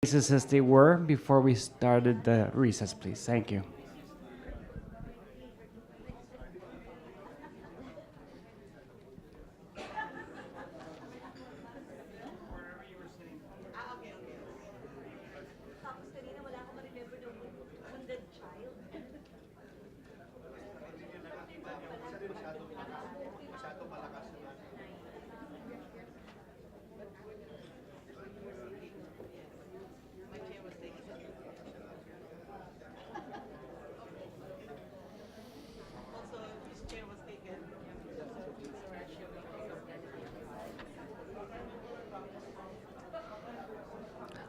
Places as they were before we started the recess, please. Thank you.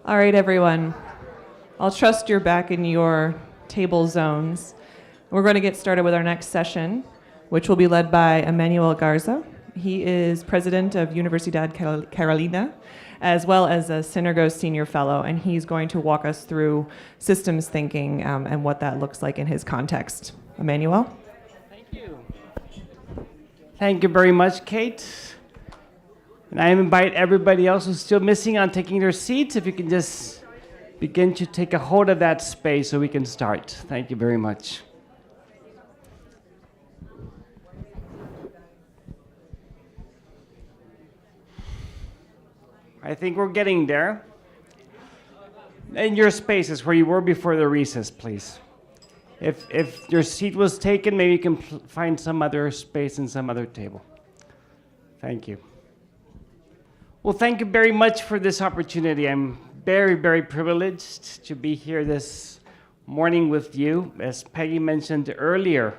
All right, everyone. I'll trust you're back in your table zones. We're going to get started with our next session, which will be led by Emmanuel Garza. He is president of Universidad Carolina, as well as a Synergo Senior Fellow, and he's going to walk us through systems thinking and what that looks like in his context. Emmanuel? Thank you. Thank you very much, Kate. And I invite everybody else who's still missing on taking their seats, if you can just begin to take a hold of that space so we can start. Thank you very much. I think we're getting there. In your spaces where you were before the recess, please. If your seat was taken, maybe you can find some other space in some other table. Thank you. Well, thank you very much for this opportunity. I'm very, very privileged to be here this morning with you. As Peggy mentioned earlier,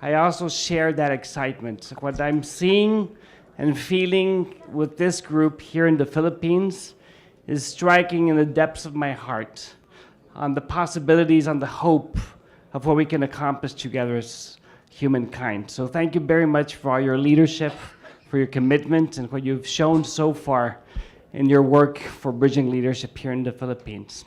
I also share that excitement. What I'm seeing and feeling with this group here in the Philippines is striking in the depths of my heart on the possibilities, on the hope of what we can accomplish together as humankind. So thank you very much for all your leadership, for your commitment, and what you've shown so far in your work for bridging leadership here in the Philippines.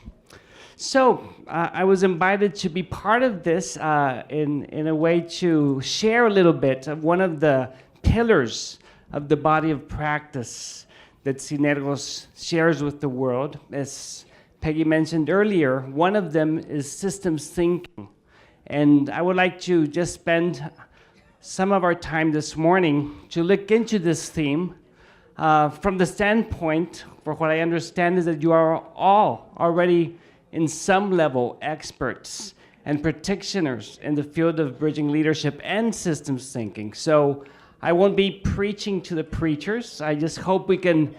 So I was invited to be part of this in a way to share a little bit of one of the pillars of the body of practice that Synergos shares with the world. As Peggy mentioned earlier, one of them is systems thinking. And I would like to just spend some of our time this morning to look into this theme from the standpoint, for what I understand is that you are all already in some level experts and practitioners in the field of bridging leadership and systems thinking. So I won't be preaching to the preachers. I just hope we can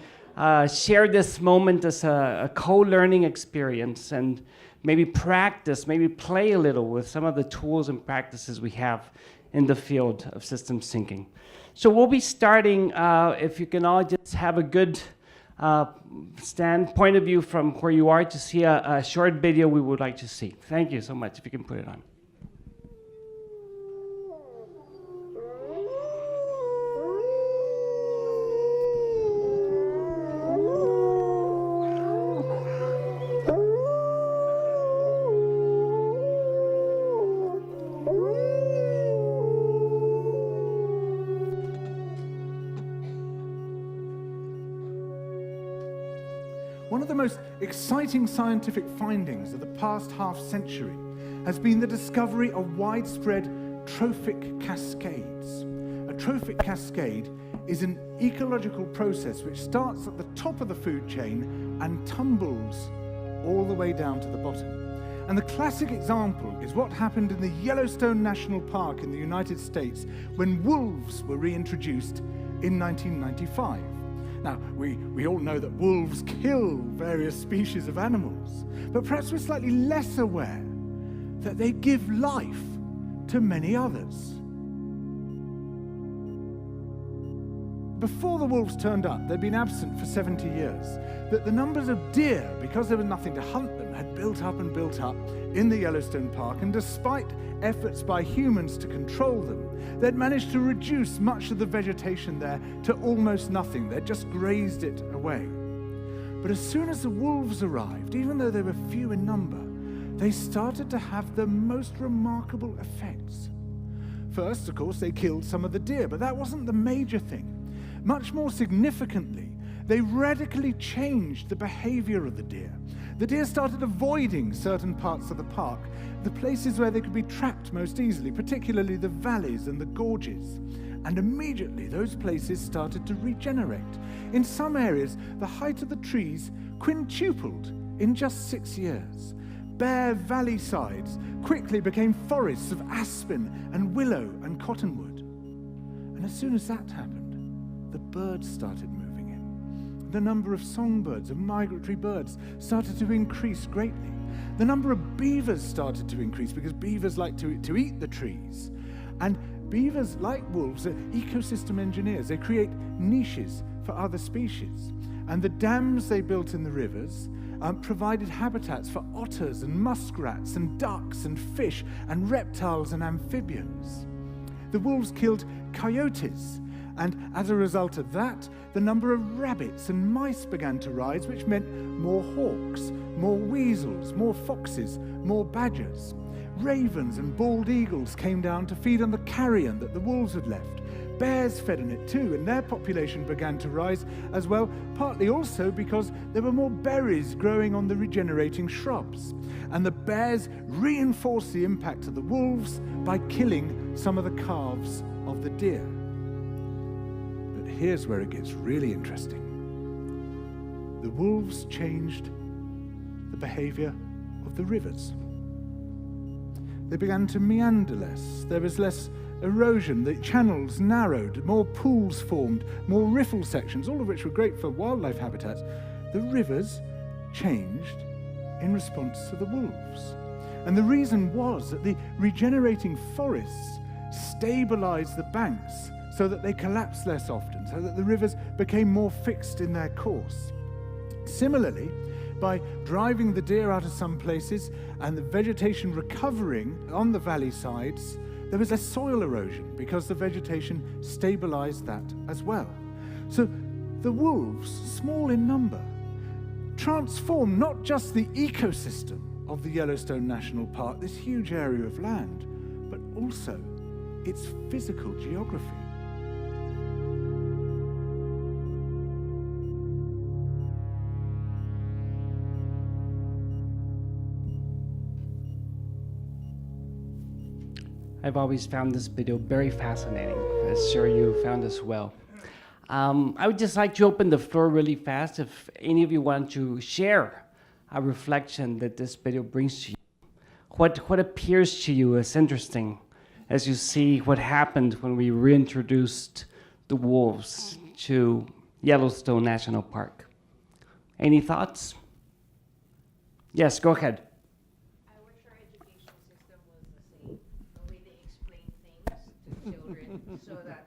share this moment as a co-learning experience and maybe practice, maybe play a little with some of the tools and practices we have in the field of systems thinking. So we'll be starting, if you can all just have a good point of view from where you are to see a short video we would like to see. Thank you so much, if you can put it on. One of the most exciting scientific findings of the past half-century has been the discovery of widespread trophic cascades. A trophic cascade is an ecological process which starts at the top of the food chain and tumbles all the way down to the bottom. And the classic example is what happened in the Yellowstone National Park in the United States when wolves were reintroduced in 1995. Now, we all know that wolves kill various species of animals, but perhaps we're slightly less aware that they give life to many others. Before the wolves turned up, they'd been absent for 70 years, that the numbers of deer, because there was nothing to hunt them, had built up and built up in the Yellowstone Park, and despite efforts by humans to control them, they'd managed to reduce much of the vegetation there to almost nothing. They'd just grazed it away. But as soon as the wolves arrived, even though they were few in number, they started to have the most remarkable effects. First, of course, they killed some of the deer, but that wasn't the major thing. Much more significantly, they radically changed the behavior of the deer. The deer started avoiding certain parts of the park, the places where they could be trapped most easily, particularly the valleys and the gorges. And immediately those places started to regenerate. In some areas, the height of the trees quintupled in just 6 years. Bare valley sides quickly became forests of aspen and willow and cottonwood. And as soon as that happened, the birds started moving in. The number of songbirds and migratory birds started to increase greatly. The number of beavers started to increase because beavers like to eat the trees. And beavers, like wolves, are ecosystem engineers. They create niches for other species. And the dams they built in the rivers provided habitats for otters and muskrats and ducks and fish and reptiles and amphibians. The wolves killed coyotes, and as a result of that, the number of rabbits and mice began to rise, which meant more hawks, more weasels, more foxes, more badgers. Ravens and bald eagles came down to feed on the carrion that the wolves had left. Bears fed on it too, and their population began to rise as well, partly also because there were more berries growing on the regenerating shrubs. And the bears reinforced the impact of the wolves by killing some of the calves of the deer. But here's where it gets really interesting. The wolves changed the behavior of the rivers. They began to meander less. There was less erosion, the channels narrowed, more pools formed, more riffle sections, all of which were great for wildlife habitats. The rivers changed in response to the wolves. And the reason was that the regenerating forests stabilized the banks so that they collapsed less often, so that the rivers became more fixed in their course. Similarly, by driving the deer out of some places and the vegetation recovering on the valley sides, there was less soil erosion because the vegetation stabilized that as well. So the wolves, small in number, transformed not just the ecosystem of the Yellowstone National Park, this huge area of land, but also its physical geography. I've always found this video very fascinating. I'm sure you found as well. I would just like to open the floor really fast if any of you want to share a reflection that this video brings to you. What appears to you as interesting as you see what happened when we reintroduced the wolves to Yellowstone National Park? Any thoughts? Yes, go ahead. Children so that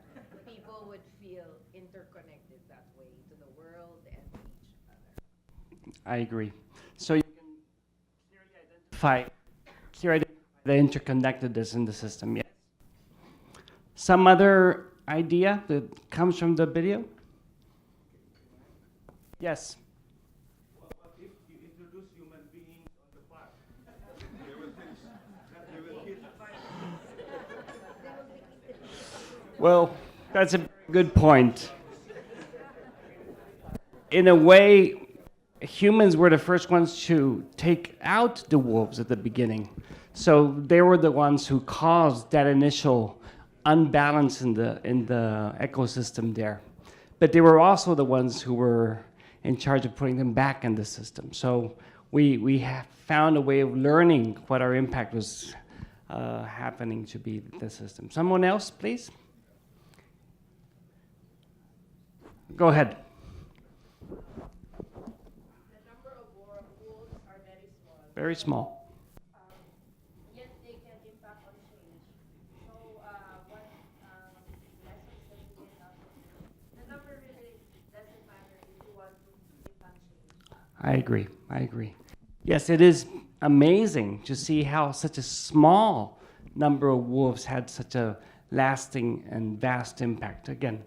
people would feel interconnected that way to the world and to each other. I agree. So you can clearly identify the interconnectedness in the system, yes. Some other idea that comes from the video? Yes. What if you introduce human beings on the park? They will kill us. Well, that's a good point. In a way, humans were the first ones to take out the wolves at the beginning. So they were the ones who caused that initial unbalance in the ecosystem there. But they were also the ones who were in charge of putting them back in the system. So we have found a way of learning what our impact was happening to be the system. Someone else, please? Go ahead. The number of wolves are very small. Very small. Yet they can impact on change. So what lessons that we get out of it? The number really doesn't matter if you want to impact change. I agree. Yes, it is amazing to see how such a small number of wolves had such a lasting and vast impact. Again,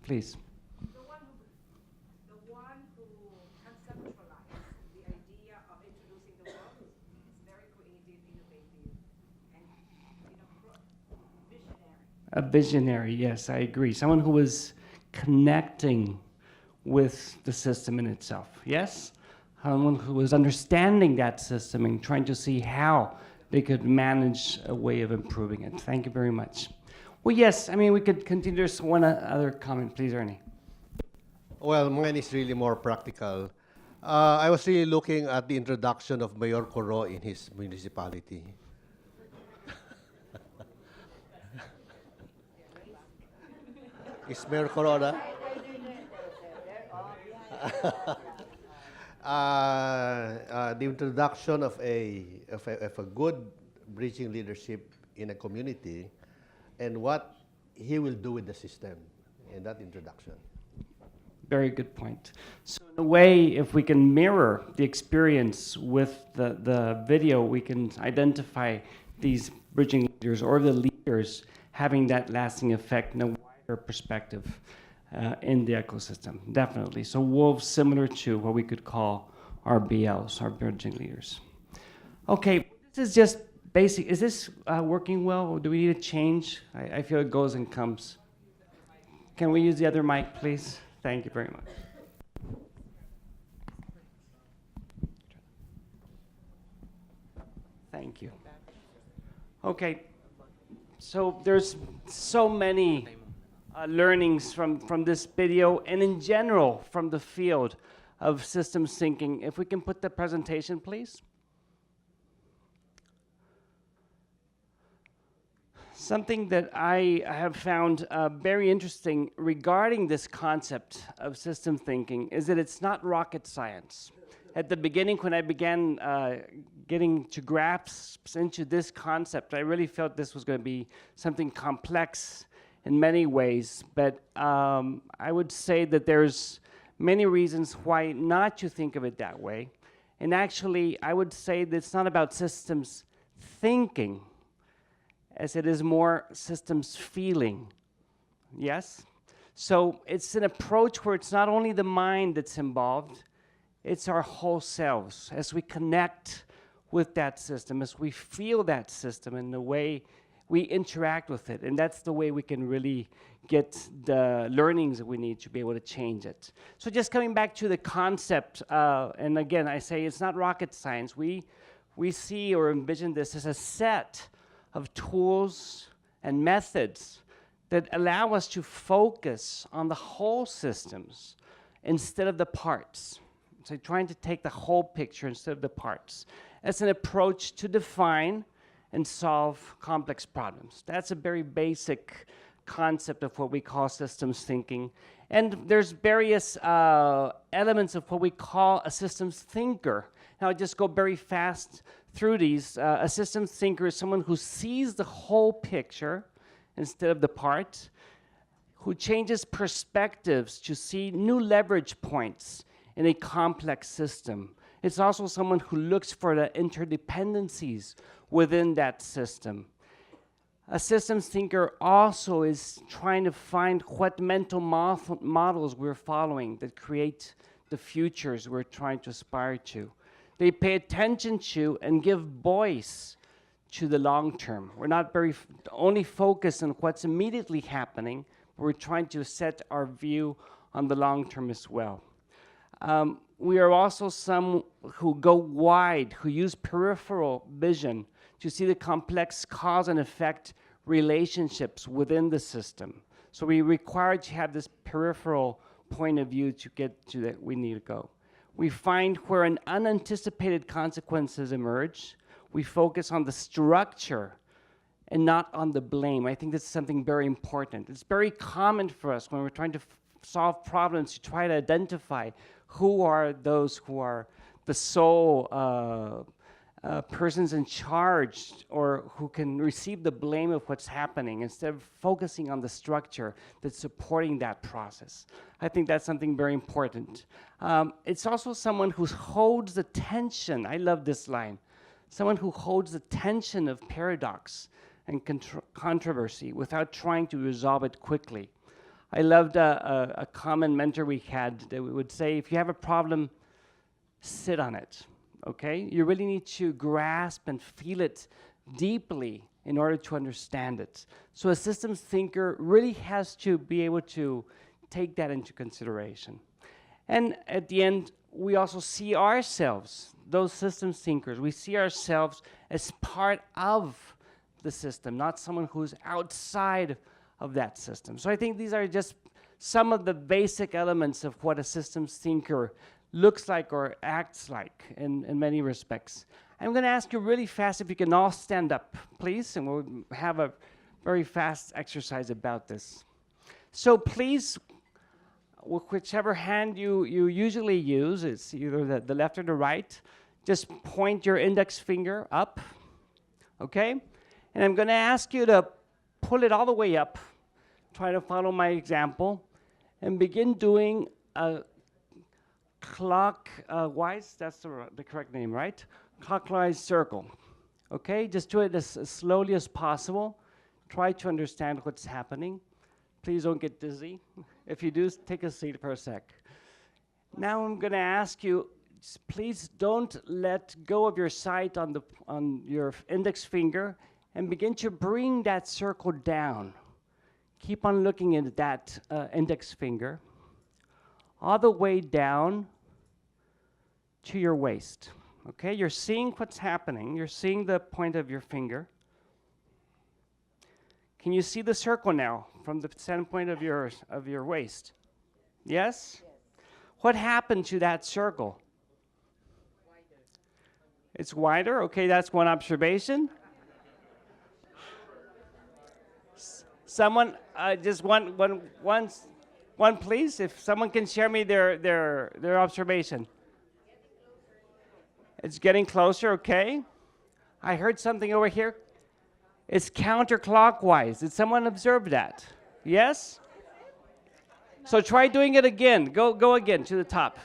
please. The one who conceptualized the idea of introducing the wolves is very creative, innovative, and visionary. A visionary, yes, I agree. Someone who was connecting with the system in itself. Yes? someone who was understanding that system and trying to see how they could manage a way of improving it. Thank you very much. Well, yes, I mean, we could continue. There's one other comment, please, Ernie. Well, mine is really more practical. I was really looking at the introduction of Mayor Coro in his municipality. Is Mayor Corona? The introduction of a good bridging leadership in a community, and what he will do with the system in that introduction. Very good point. So in a way, if we can mirror the experience with the video, we can identify these bridging leaders or the leaders having that lasting effect in a wider perspective in the ecosystem, definitely. So wolves similar to what we could call our BLs, our bridging leaders. Okay, this is just basic. Is this working well, or do we need a change? I feel it goes and comes. Can we use the other mic, please? Thank you very much. Thank you. Okay, so there's so many learnings from this video and in general from the field of systems thinking. If we can put the presentation, please. Something that I have found very interesting regarding this concept of system thinking is that it's not rocket science. At the beginning, when I began getting to grasp into this concept, I really felt this was going to be something complex in many ways, but I would say that there's many reasons why not to think of it that way. And actually, I would say that it's not about systems thinking, as it is more systems feeling. Yes? So it's an approach where it's not only the mind that's involved, it's our whole selves. As we connect with that system, as we feel that system in the way we interact with it, and that's the way we can really get the learnings that we need to be able to change it. So just coming back to the concept, and again, I say it's not rocket science. We see or envision this as a set of tools and methods that allow us to focus on the whole systems instead of the parts. So trying to take the whole picture instead of the parts. As an approach to define and solve complex problems. That's a very basic concept of what we call systems thinking. And there's various elements of what we call a systems thinker. Now I'll just go very fast through these. A systems thinker is someone who sees the whole picture instead of the part, who changes perspectives to see new leverage points in a complex system. It's also someone who looks for the interdependencies within that system. A systems thinker also is trying to find what mental models we're following that create the futures we're trying to aspire to. They pay attention to and give voice to the long term. We're not only focused on what's immediately happening, but we're trying to set our view on the long term as well. We are also some who go wide, who use peripheral vision to see the complex cause and effect relationships within the system. So we require to have this peripheral point of view to get to that we need to go. We find where an unanticipated consequences emerge. We focus on the structure and not on the blame. I think that's something very important. It's very common for us when we're trying to solve problems to try to identify who are those who are the sole persons in charge or who can receive the blame of what's happening instead of focusing on the structure that's supporting that process. I think that's something very important. It's also someone who holds the tension. I love this line. Someone who holds the tension of paradox and controversy without trying to resolve it quickly. I loved a common mentor we had that would say, if you have a problem, sit on it, okay? You really need to grasp and feel it deeply in order to understand it. So a systems thinker really has to be able to take that into consideration. And at the end, we also see ourselves, those systems thinkers, we see ourselves as part of the system, not someone who's outside of that system. So I think these are just some of the basic elements of what a systems thinker looks like or acts like in many respects. I'm going to ask you really fast if you can all stand up, please, and we'll have a very fast exercise about this. So please, whichever hand you usually use, it's either the left or the right, just point your index finger up, okay? And I'm going to ask you to pull it all the way up, try to follow my example, and begin doing a clockwise, that's the correct name, right? Clockwise circle, okay? Just do it as slowly as possible. Try to understand what's happening. Please don't get dizzy. If you do, take a seat for a sec. Now I'm going to ask you, please don't let go of your sight on your index finger and begin to bring that circle down. Keep on looking at that index finger all the way down to your waist. Okay, you're seeing what's happening. You're seeing the point of your finger. Can you see the circle now from the standpoint of your waist? Yes? What happened to that circle? It's wider. Okay, that's one observation. Someone, just one, please. If someone can share me their observation. It's getting closer. Okay. I heard something over here. It's counterclockwise. Did someone observe that? Yes? So try doing it again. Go again to the top.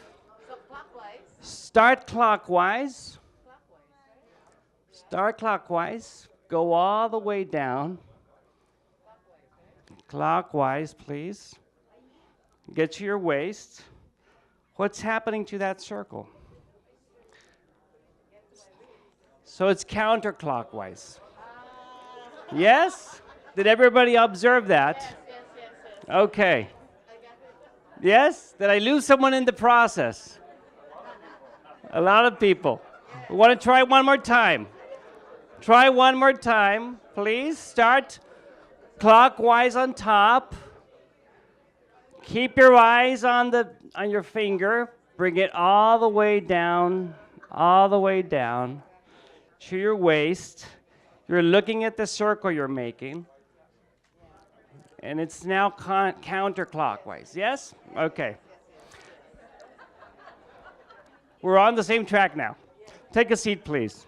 So clockwise. Start clockwise. Clockwise, right? Start clockwise. Go all the way down. Clockwise, right? Clockwise, please. Get to your waist. What's happening to that circle? So it's counterclockwise. Yes? Did everybody observe that? Yes. Okay. Yes? Did I lose someone in the process? A lot of people. We want to try one more time. Try one more time, please. Start clockwise on top. Keep your eyes on your finger. Bring it all the way down to your waist. You're looking at the circle you're making. And it's now counterclockwise. Yes? Okay. We're on the same track now. Take a seat, please.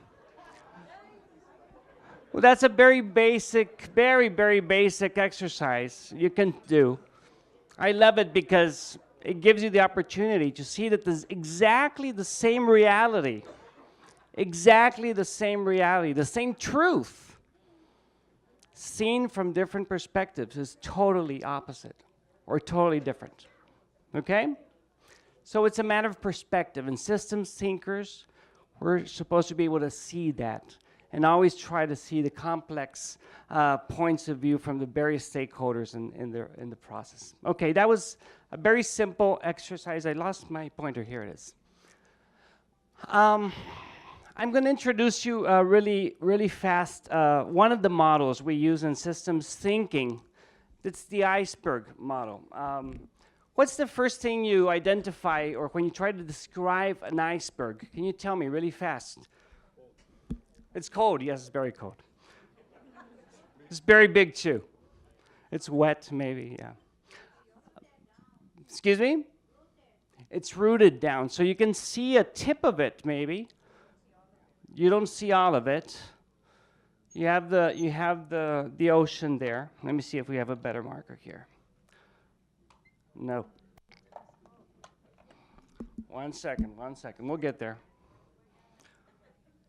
Well, that's a very basic, very, very basic exercise you can do. I love it because it gives you the opportunity to see that there's exactly the same reality, the same truth, seen from different perspectives is totally opposite or totally different. Okay? So it's a matter of perspective, and systems thinkers, we're supposed to be able to see that and always try to see the complex points of view from the various stakeholders in the process. Okay, that was a very simple exercise. I lost my pointer. Here it is. I'm going to introduce you really, really fast one of the models we use in systems thinking. It's the iceberg model. What's the first thing you identify, or when you try to describe an iceberg? Can you tell me really fast? It's cold. Yes, it's very cold. It's very big too. It's wet, maybe. Yeah. Excuse me? It's rooted down, so you can see a tip of it, maybe. You don't see all of it. You have the ocean there. Let me see if we have a better marker here. No. One second. We'll get there.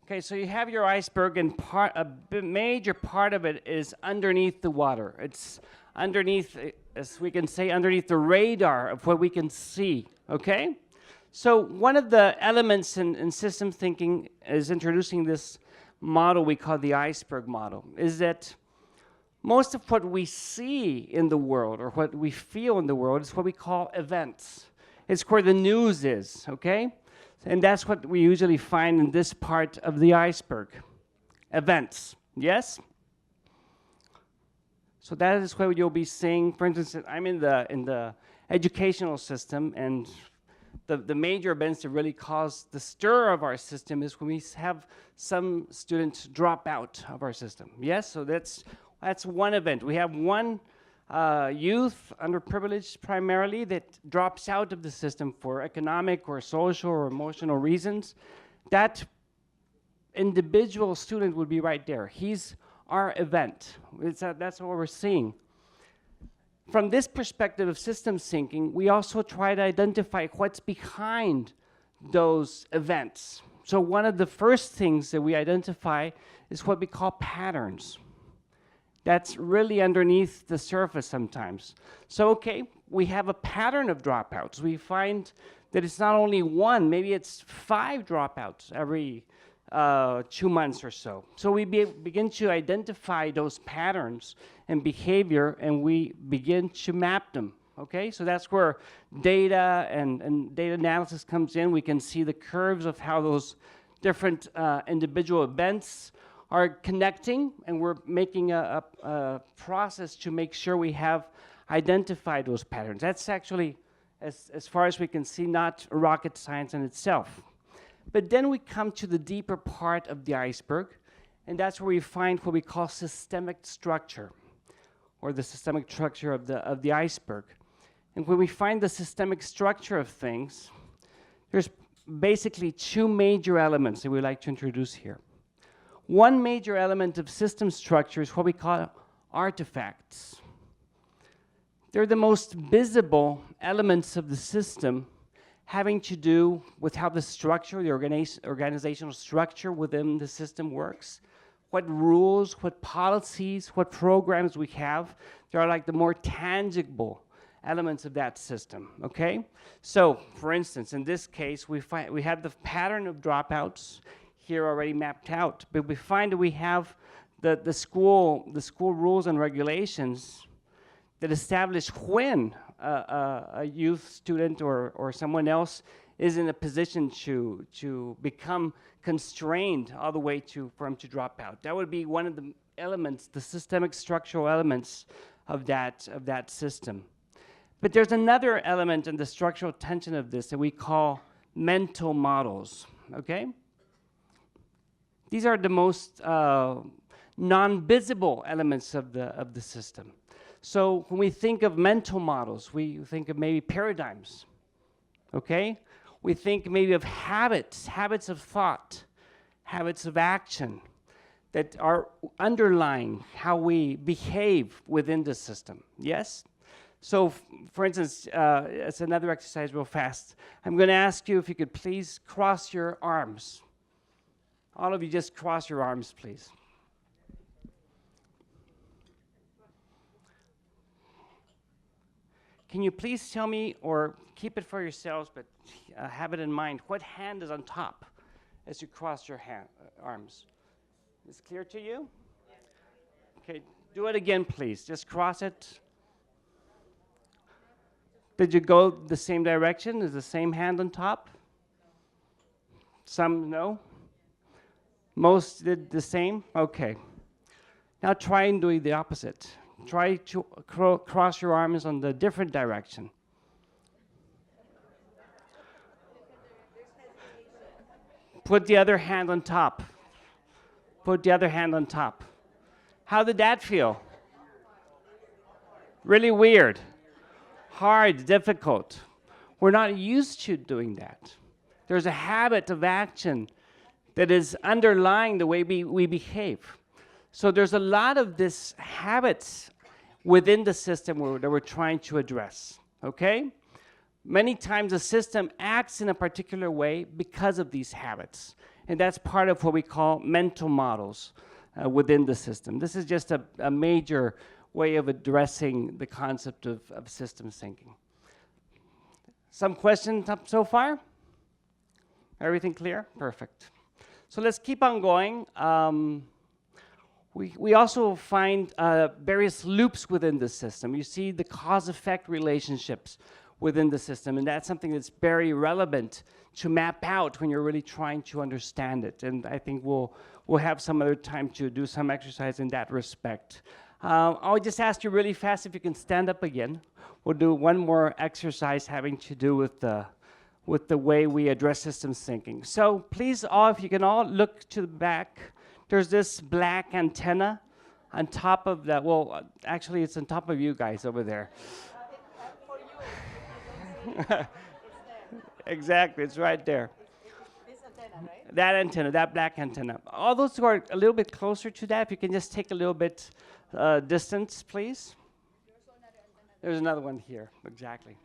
Okay, so you have your iceberg, and a major part of it is underneath the water. It's underneath, as we can say, underneath the radar of what we can see. Okay? So one of the elements in systems thinking is introducing this model we call the iceberg model, is that most of what we see in the world or what we feel in the world is what we call events. It's where the news is, okay? And that's what we usually find in this part of the iceberg. Events, yes? So that is what you'll be seeing. For instance, I'm in the educational system, and the major events that really cause the stir of our system is when we have some students drop out of our system. Yes, so that's one event. We have one youth, underprivileged primarily, that drops out of the system for economic or social or emotional reasons. That individual student would be right there. He's our event. That's what we're seeing. From this perspective of systems thinking, we also try to identify what's behind those events. So one of the first things that we identify is what we call patterns. That's really underneath the surface sometimes. So, okay, we have a pattern of dropouts. We find that it's not only one, maybe it's 5 dropouts every 2 months or so. So we begin to identify those patterns and behavior, and we begin to map them, okay? So that's where data and data analysis comes in. We can see the curves of how those different individual events are connecting, and we're making a process to make sure we have identified those patterns. That's actually, as far as we can see, not rocket science in itself. But then we come to the deeper part of the iceberg, and that's where we find what we call systemic structure, or the systemic structure of the iceberg. And when we find the systemic structure of things, there's basically 2 major elements that we like to introduce here. One major element of system structure is what we call artifacts. They're the most visible elements of the system, having to do with how the structure, the organizational structure within the system works, what rules, what policies, what programs we have. They are like the more tangible elements of that system, okay? So, for instance, in this case, we have the pattern of dropouts here already mapped out, but we find that we have the school rules and regulations that establish when a youth student or someone else is in a position to become constrained all the way for him to drop out. That would be one of the elements, the systemic structural elements of that system. But there's another element in the structural tension of this that we call mental models, okay? These are the most non-visible elements of the system. So when we think of mental models, we think of maybe paradigms, okay? We think maybe of habits of thought, habits of action that are underlying how we behave within the system, yes? So for instance, it's another exercise real fast. I'm gonna ask you if you could please cross your arms. All of you just cross your arms, please. Can you please tell me, or keep it for yourselves, but have it in mind, what hand is on top as you cross your arms? Is it clear to you? Okay, do it again, please. Just cross it. Did you go the same direction? Is the same hand on top? Some no? Most did the same? Okay. Now try and do the opposite. Try to cross your arms on the different direction. Put the other hand on top. Put the other hand on top. How did that feel? Really weird. Hard, difficult. We're not used to doing that. There's a habit of action that is underlying the way we behave. So there's a lot of this habits within the system that we're trying to address, okay? Many times the system acts in a particular way because of these habits. And that's part of what we call mental models within the system. This is just a major way of addressing the concept of systems thinking. Some questions up so far? Everything clear? Perfect. So let's keep on going. We also find various loops within the system. You see the cause-effect relationships within the system. And that's something that's very relevant to map out when you're really trying to understand it. And I think we'll have some other time to do some exercise in that respect. I'll just ask you really fast if you can stand up again. We'll do one more exercise having to do with the way we address systems thinking. So please all, if you can all look to the back, there's this black antenna on top of that. Well, actually it's on top of you guys over there. For you, it's there. Exactly, it's right there. This antenna, right? That antenna, that black antenna. All those who are a little bit closer to that, if you can just take a little bit distance, please. There's another one here, exactly.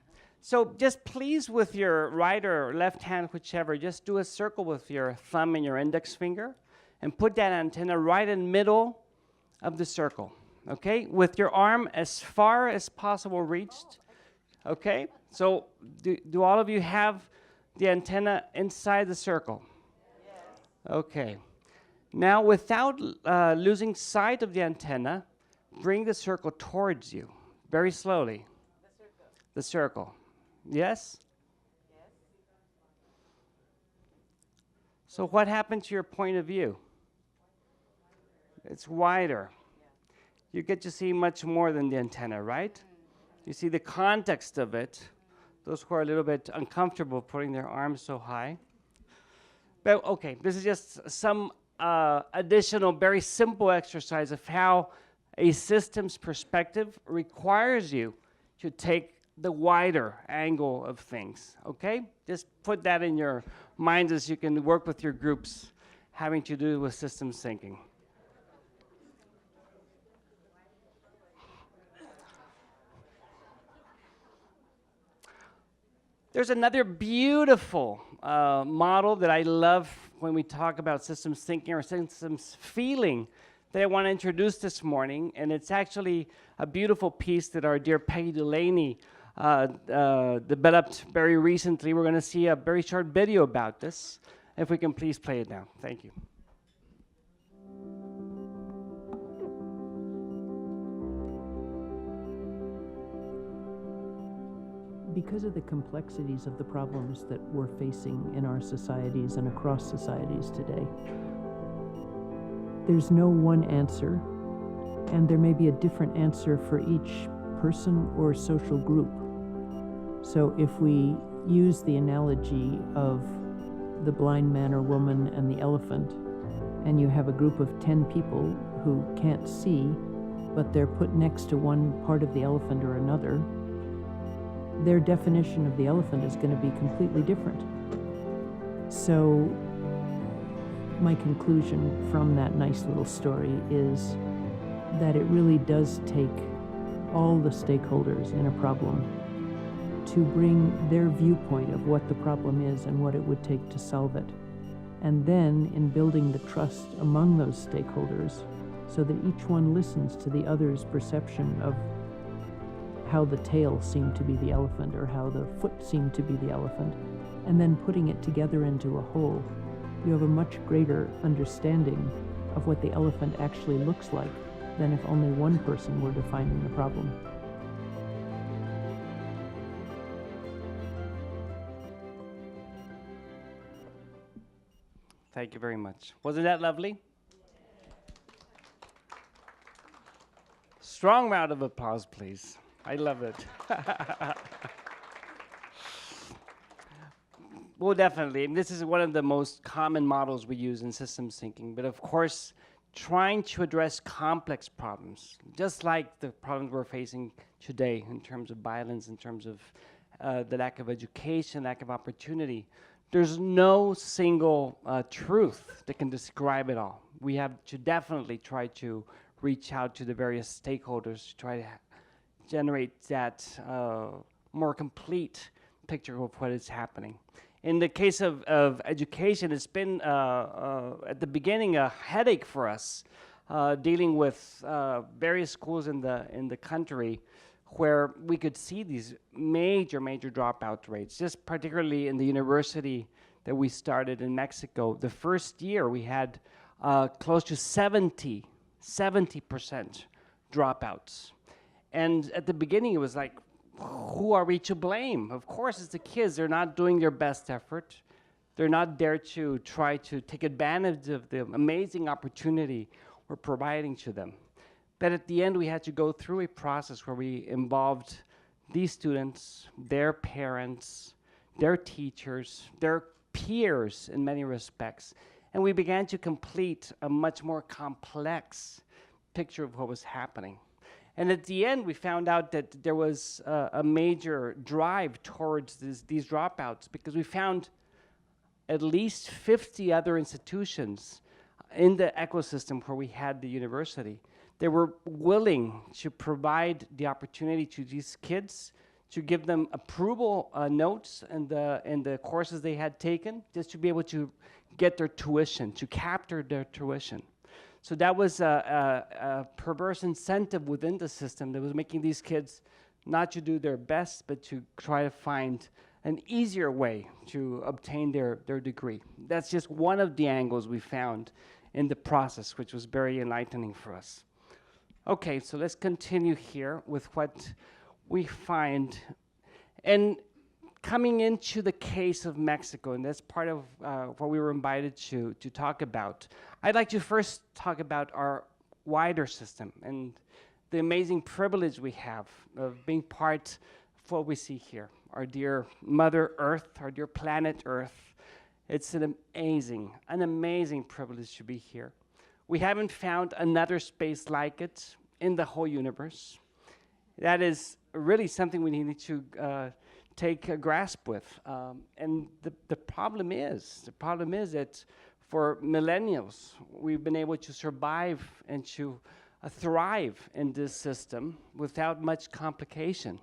So just please with your right or left hand, whichever, just do a circle with your thumb and your index finger and put that antenna right in the middle of the circle, okay? With your arm as far as possible reached, okay? So do all of you have the antenna inside the circle? Yes. Okay. Now, without losing sight of the antenna, bring the circle towards you, very slowly. The circle. The circle. Yes? Yes. So what happened to your point of view? It's wider. You get to see much more than the antenna, right? You see the context of it. Those who are a little bit uncomfortable putting their arms so high. But okay, this is just some additional, very simple exercise of how a systems perspective requires you to take the wider angle of things, okay? Just put that in your minds as you can work with your groups having to do with systems thinking. There's another beautiful model that I love when we talk about systems thinking or systems feeling that I want to introduce this morning, and it's actually a beautiful piece that our dear Peggy Delaney developed very recently. We're going to see a very short video about this. If we can please play it now. Thank you. Because of the complexities of the problems that we're facing in our societies and across societies today, there's no one answer, and there may be a different answer for each person or social group. So if we use the analogy of the blind man or woman and the elephant, and you have a group of 10 people who can't see, but they're put next to one part of the elephant or another, their definition of the elephant is going to be completely different. So my conclusion from that nice little story is that it really does take all the stakeholders in a problem to bring their viewpoint of what the problem is and what it would take to solve it. And then in building the trust among those stakeholders so that each one listens to the other's perception of how the tail seemed to be the elephant or how the foot seemed to be the elephant, and then putting it together into a whole, you have a much greater understanding of what the elephant actually looks like than if only one person were defining the problem. Thank you very much. Wasn't that lovely? Strong round of applause, please. I love it. Well, definitely. And this is one of the most common models we use in systems thinking. But of course, trying to address complex problems, just like the problems we're facing today in terms of violence, in terms of the lack of education, lack of opportunity, there's no single truth that can describe it all. We have to definitely try to reach out to the various stakeholders to try to generate that more complete picture of what is happening. In the case of education, it's been at the beginning a headache for us dealing with various schools in the country where we could see these major dropout rates, just particularly in the university that we started in Mexico. The first year we had close to 70% dropouts. And at the beginning, it was like, who are we to blame? Of course, it's the kids. They're not doing their best effort. They're not there to try to take advantage of the amazing opportunity we're providing to them. But at the end, we had to go through a process where we involved these students, their parents, their teachers, their peers in many respects. And we began to complete a much more complex picture of what was happening. And at the end, we found out that there was a major drive towards these dropouts, because we found at least 50 other institutions in the ecosystem where we had the university. They were willing to provide the opportunity to these kids to give them approval notes in the courses they had taken, just to be able to get their tuition, to capture their tuition. So that was a perverse incentive within the system that was making these kids not to do their best, but to try to find an easier way to obtain their degree. That's just one of the angles we found in the process, which was very enlightening for us. Okay, so let's continue here with what we find. And coming into the case of Mexico, and that's part of what we were invited to talk about, I'd like to first talk about our wider system and the amazing privilege we have of being part of what we see here. Our dear Mother Earth, our dear planet Earth. It's an amazing privilege to be here. We haven't found another space like it in the whole universe. That is really something we need to take a grasp with. And the problem is that for millennials, we've been able to survive and to thrive in this system without much complication.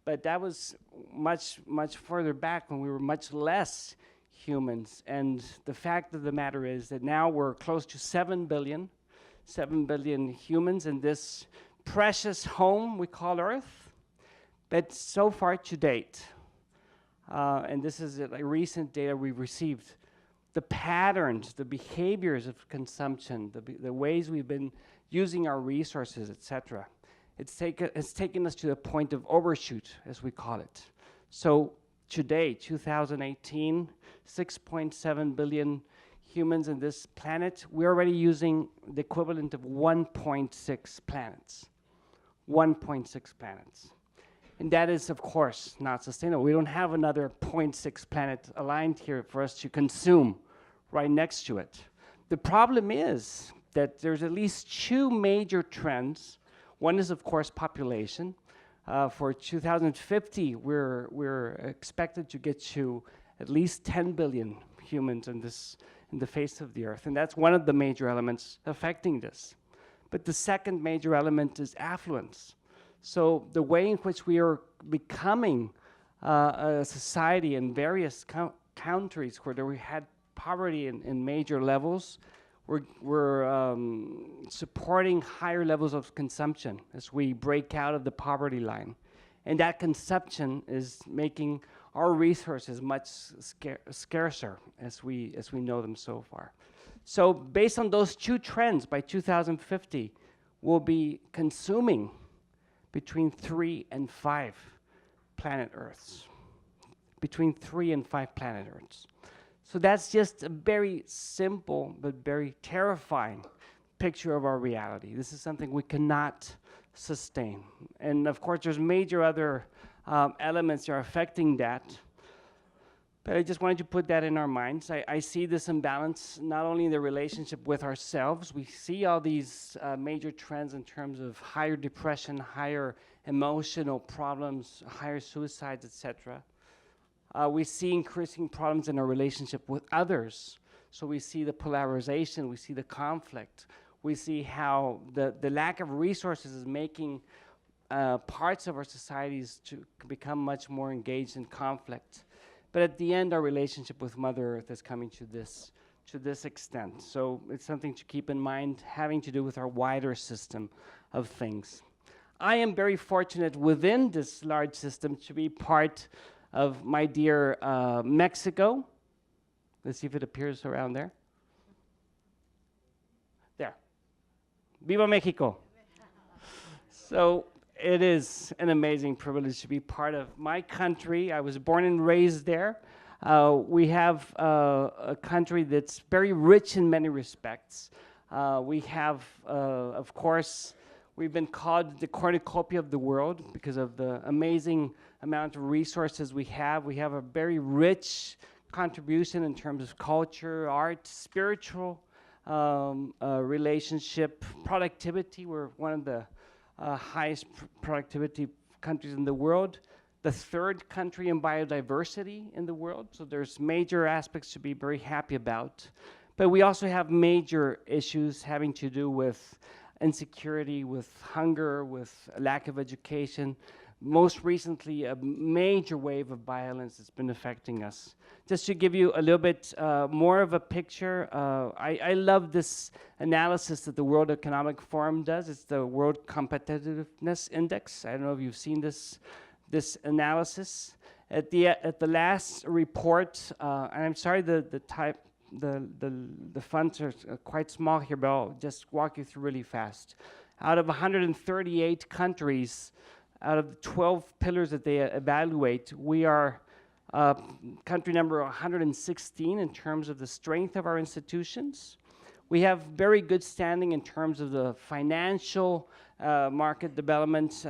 But that was much further back when we were much less humans. And the fact of the matter is that now we're close to 7 billion humans in this precious home we call Earth. But so far to date, and this is recent data we've received, the patterns, the behaviors of consumption, the ways we've been using our resources, etc., it's taken us to the point of overshoot, as we call it. So today, 2018, 6.7 billion humans in this planet. We're already using the equivalent of 1.6 planets. 1.6 planets. And that is, of course, not sustainable. We don't have another 0.6 planet aligned here for us to consume right next to it. The problem is that there's at least two major trends. One is, of course, population. For 2050, we're expected to get to at least 10 billion humans in the face of the Earth, and that's one of the major elements affecting this. But the second major element is affluence. So the way in which we are becoming a society in various countries where we had poverty in major levels, we're supporting higher levels of consumption as we break out of the poverty line. And that consumption is making our resources much scarcer as we know them so far. So based on those two trends, by 2050, we'll be consuming between 3 and 5 planet Earths. Between 3 and 5 planet Earths. So that's just a very simple but very terrifying picture of our reality. This is something we cannot sustain. And of course, there's major other elements that are affecting that. But I just wanted to put that in our minds. I see this imbalance not only in the relationship with ourselves. We see all these major trends in terms of higher depression, higher emotional problems, higher suicides, etc. We see increasing problems in our relationship with others. So we see the polarization, we see the conflict. We see how the lack of resources is making parts of our societies to become much more engaged in conflict. But at the end, our relationship with Mother Earth is coming to this extent. So it's something to keep in mind, having to do with our wider system of things. I am very fortunate within this large system to be part of my dear Mexico. Let's see if it appears around there. There. Viva Mexico. So it is an amazing privilege to be part of my country. I was born and raised there. We have a country that's very rich in many respects. We have, of course, we've been called the cornucopia of the world because of the amazing amount of resources we have. We have a very rich contribution in terms of culture, art, spiritual relationship, productivity. We're one of the highest productivity countries in the world. The third country in biodiversity in the world. So there's major aspects to be very happy about. But we also have major issues having to do with insecurity, with hunger, with lack of education. Most recently, a major wave of violence that's been affecting us. Just to give you a little bit more of a picture, I love this analysis that the World Economic Forum does. It's the World Competitiveness Index. I don't know if you've seen this analysis. At the last report, and I'm sorry the fonts are quite small here, but I'll just walk you through really fast. Out of 138 countries, out of the 12 pillars that they evaluate, we are country number 116 in terms of the strength of our institutions. We have very good standing in terms of the financial market development.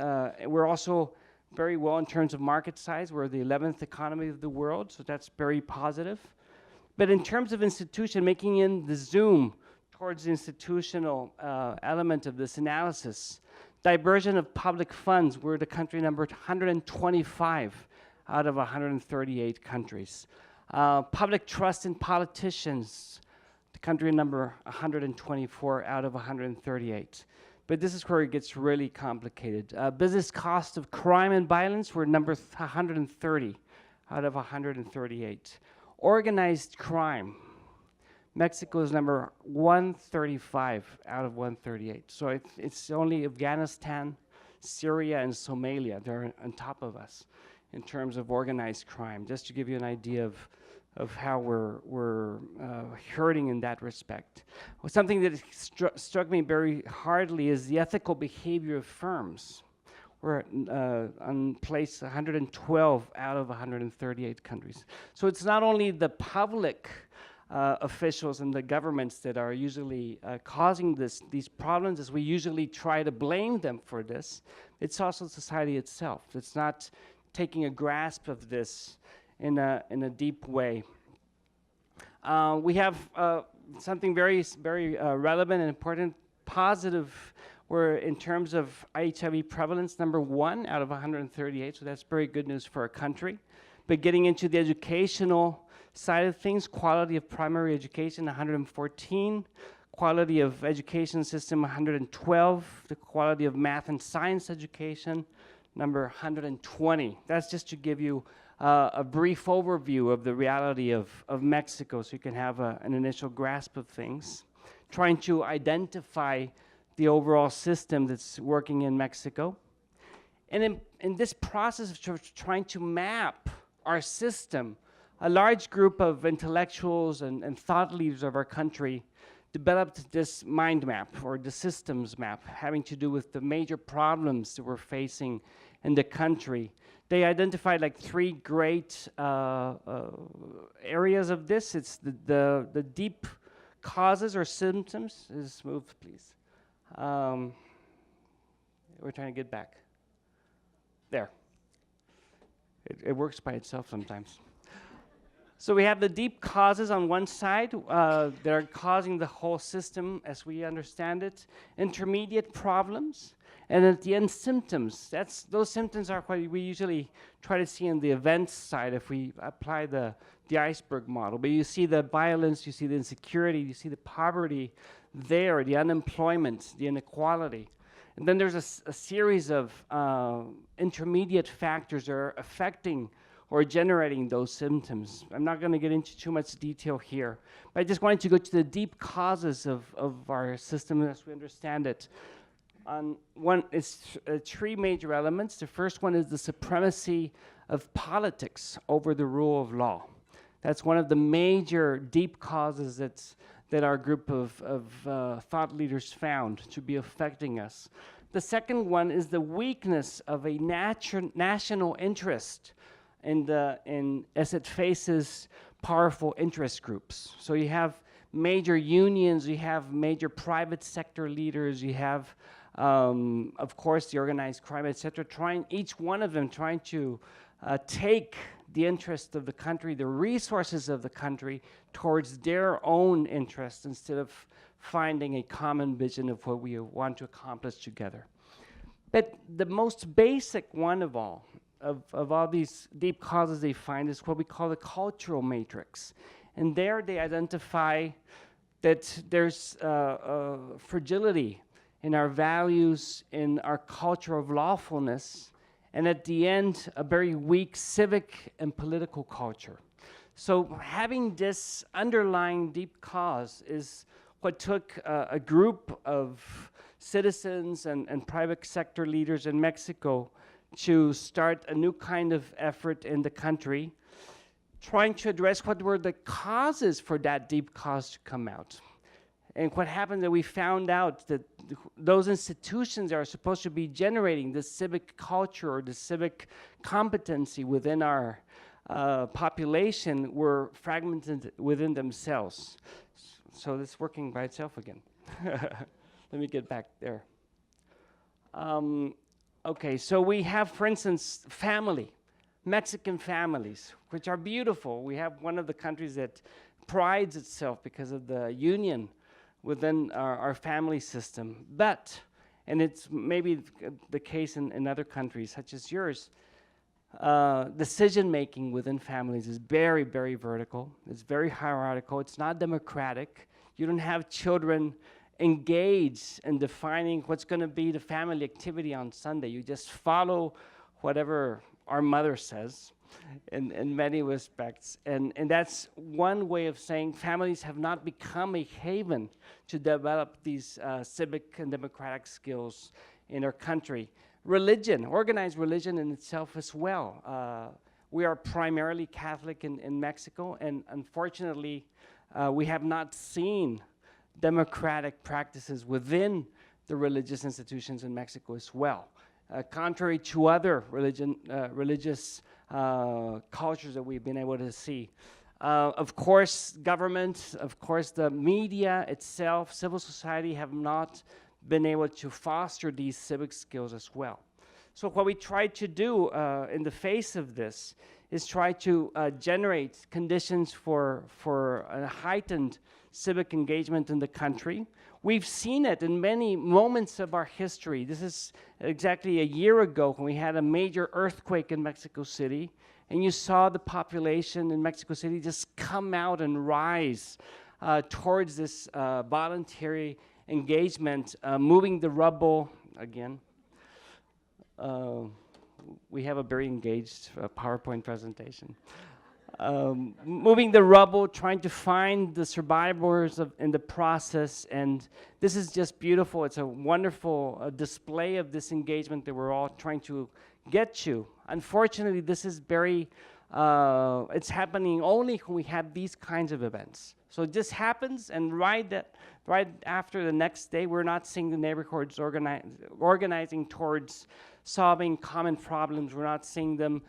We're also very well in terms of market size. We're the 11th economy of the world, so that's very positive. But in terms of institution, making in the zoom towards the institutional element of this analysis, diversion of public funds, we're the country number 125 out of 138 countries. Public trust in politicians, the country number 124 out of 138. But this is where it gets really complicated. Business cost of crime and violence, we're number 130 out of 138. Organized crime, Mexico is number 135 out of 138. So it's only Afghanistan, Syria, and Somalia. They're on top of us in terms of organized crime, just to give you an idea of how we're hurting in that respect. Well, something that struck me very hardly is the ethical behavior of firms. We're on place 112 out of 138 countries. So it's not only the public officials and the governments that are usually causing these problems, as we usually try to blame them for this. It's also society itself. It's not taking a grasp of this in a deep way. We have something very relevant and important, positive. We're in terms of HIV prevalence, number 1 out of 138, so that's very good news for our country. But getting into the educational side of things, quality of primary education, 114. Quality of education system, 112. The quality of math and science education, number 120. That's just to give you a brief overview of the reality of Mexico, so you can have an initial grasp of things. Trying to identify the overall system that's working in Mexico. And in this process of trying to map our system, a large group of intellectuals and thought leaders of our country developed this mind map, or the systems map, having to do with the major problems that we're facing in the country. They identified like 3 great areas of this. It's the deep causes or symptoms. Just move, please. We're trying to get back. There. It works by itself sometimes. So we have the deep causes on one side that are causing the whole system as we understand it. Intermediate problems. And at the end, symptoms. Those symptoms are what we usually try to see on the events side if we apply the iceberg model. But you see the violence, you see the insecurity, you see the poverty there, the unemployment, the inequality. And then there's a series of intermediate factors that are affecting or generating those symptoms. I'm not going to get into too much detail here, but I just wanted to go to the deep causes of our system as we understand it. It's 3 major elements. The first one is the supremacy of politics over the rule of law. That's one of the major deep causes that our group of thought leaders found to be affecting us. The second one is the weakness of a national interest as it faces powerful interest groups. So you have major unions, you have major private sector leaders, you have, of course, the organized crime, etc., each one of them trying to take the interest of the country, the resources of the country, towards their own interests instead of finding a common vision of what we want to accomplish together. But the most basic one of all these deep causes they find is what we call the cultural matrix. And there they identify that there's fragility in our values, in our culture of lawfulness, and at the end, a very weak civic and political culture. So having this underlying deep cause is what took a group of citizens and private sector leaders in Mexico to start a new kind of effort in the country, trying to address what were the causes for that deep cause to come out. And what happened that we found out that those institutions that are supposed to be generating the civic culture or the civic competency within our population were fragmented within themselves. So it's working by itself again. Let me get back there. Okay, so we have, for instance, Mexican families, which are beautiful. We have one of the countries that prides itself because of the union within our family system. But, and it's maybe the case in other countries such as yours, decision-making within families is very, very vertical. It's very hierarchical. It's not democratic. You don't have children engaged in defining what's going to be the family activity on Sunday. You just follow whatever our mother says in many respects. And that's one way of saying families have not become a haven to develop these civic and democratic skills in our country. Religion, organized religion in itself as well. We are primarily Catholic in Mexico, and unfortunately, we have not seen democratic practices within the religious institutions in Mexico as well. Contrary to other religious cultures that we've been able to see. Of course, government, of course, the media itself, civil society have not been able to foster these civic skills as well. So what we try to do in the face of this is try to generate conditions for a heightened civic engagement in the country. We've seen it in many moments of our history. This is exactly a year ago when we had a major earthquake in Mexico City, and you saw the population in Mexico City just come out and rise towards this voluntary engagement, moving the rubble again. We have a very engaged PowerPoint presentation. Moving the rubble, trying to find the survivors in the process, and this is just beautiful. It's a wonderful display of this engagement that we're all trying to get to. Unfortunately, this is very, it's happening only when we have these kinds of events. So this happens, and right after the next day, we're not seeing the neighborhoods organizing towards solving common problems. We're not seeing them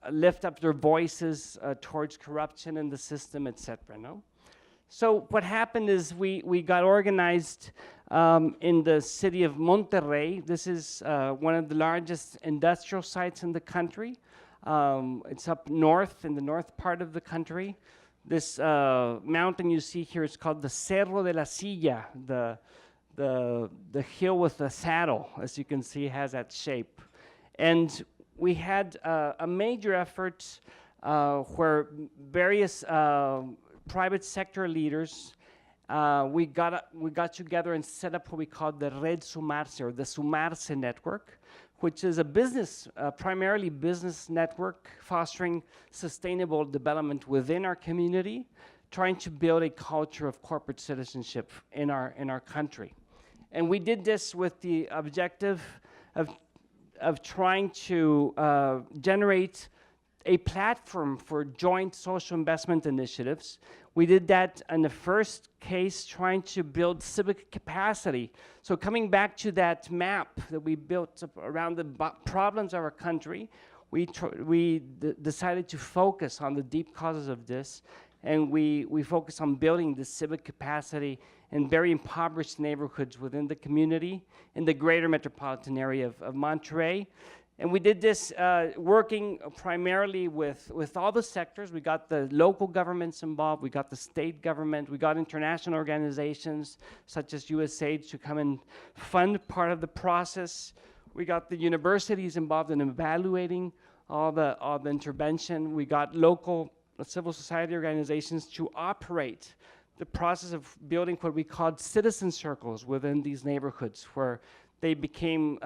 lift up their voices towards corruption in the system, etc. No? So what happened is we got organized in the city of Monterrey. This is one of the largest industrial sites in the country. It's up north, in the north part of the country. This mountain you see here is called the Cerro de la Silla, the hill with the saddle, as you can see, has that shape. And we had a major effort where various private sector leaders, we got together and set up what we called the Red Sumarse, or the Sumarse network, which is a business, primarily business network fostering sustainable development within our community, trying to build a culture of corporate citizenship in our country. And we did this with the objective of trying to generate a platform for joint social investment initiatives. We did that in the first case, trying to build civic capacity. So coming back to that map that we built up around the problems of our country, we decided to focus on the deep causes of this, and we focus on building the civic capacity in very impoverished neighborhoods within the community in the greater metropolitan area of Monterey. And we did this working primarily with all the sectors. We got the local governments involved, we got the state government, we got international organizations such as USAID to come and fund part of the process. We got the universities involved in evaluating all the intervention. We got local civil society organizations to operate the process of building what we called citizen circles within these neighborhoods, where they became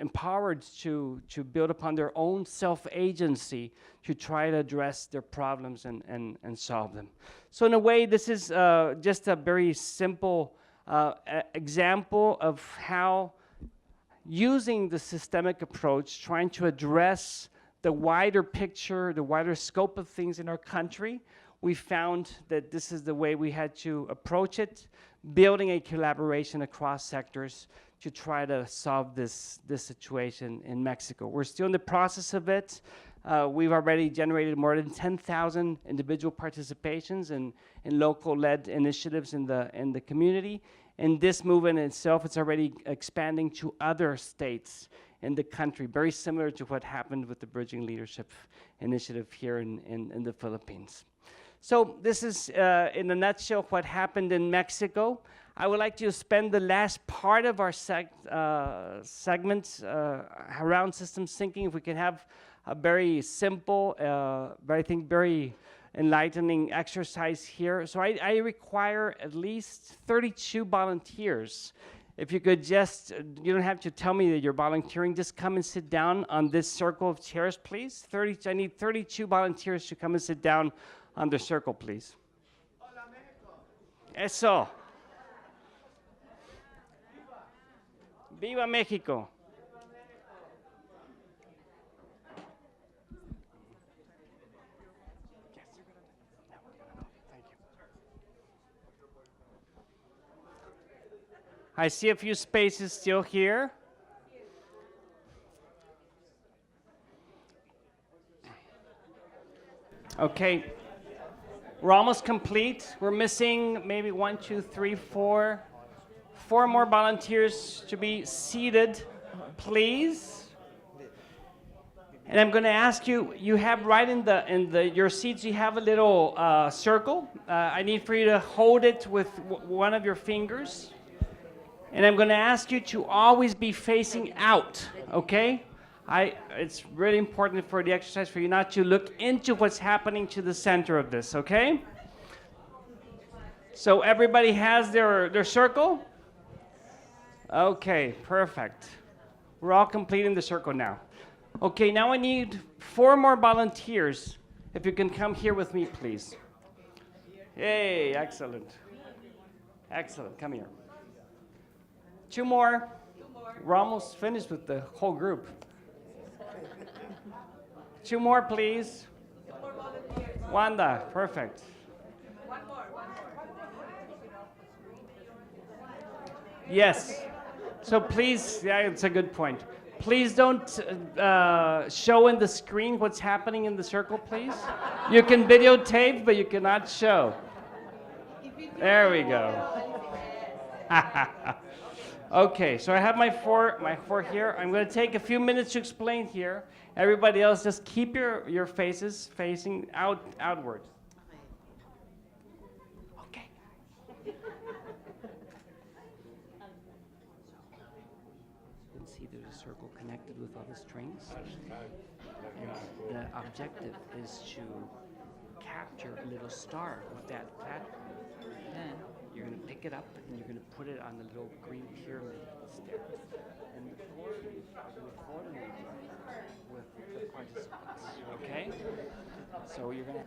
empowered to build upon their own self-agency to try to address their problems and solve them. So in a way, this is just a very simple example of how using the systemic approach, trying to address the wider picture, the wider scope of things in our country, we found that this is the way we had to approach it, building a collaboration across sectors to try to solve this situation in Mexico. We're still in the process of it. We've already generated more than 10,000 individual participations in local-led initiatives in the community. And this movement itself is already expanding to other states in the country, very similar to what happened with the Bridging Leadership Initiative here in the Philippines. So this is, in a nutshell, what happened in Mexico. I would like to spend the last part of our segment around systems thinking. If we can have a very simple, very enlightening exercise here. So I require at least 32 volunteers. If you could just, you don't have to tell me that you're volunteering, just come and sit down on this circle of chairs, please. I need 32 volunteers to come and sit down on the circle, please. Hola, Mexico. Eso. Viva Mexico. I see a few spaces still here. Okay, we're almost complete. We're missing maybe 1, 2, 3, 4 more volunteers to be seated, please. And I'm going to ask you, you have right in your seats, you have a little circle. I need for you to hold it with one of your fingers. And I'm going to ask you to always be facing out, okay? It's really important for the exercise for you not to look into what's happening to the center of this, okay? So everybody has their circle? Okay, perfect. We're all completing the circle now. Okay, now I need 4 more volunteers. If you can come here with me, please. Yay, excellent. Excellent, come here. 2 more. We're almost finished with the whole group. 2 more, please. Wanda, perfect. One more. Yes. So please, yeah, it's a good point. Please don't show in the screen what's happening in the circle, please. You can videotape, but you cannot show. There we go. Okay, so I have my four here. I'm going to take a few minutes to explain here. Everybody else, just keep your faces facing outward. Okay. You can see there's a circle connected with all the strings. And the objective is to capture a little star with that platform. Then you're going to pick it up and you're going to put it on the little green pyramid stair. And the 4 of you are going to coordinate with the participants. Okay? So you're going to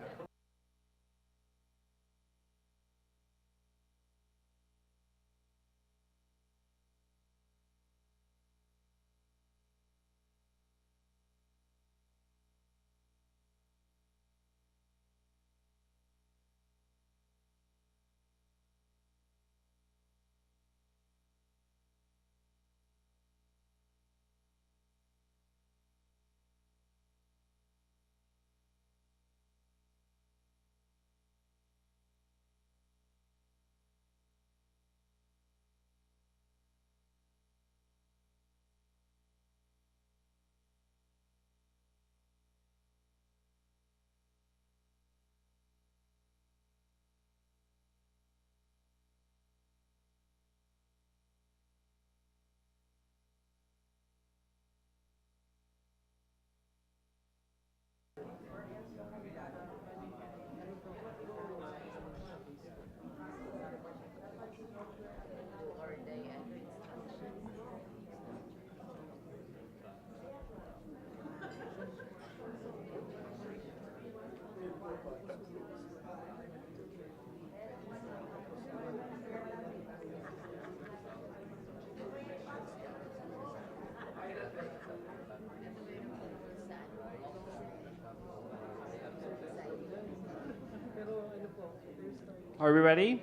Are we ready?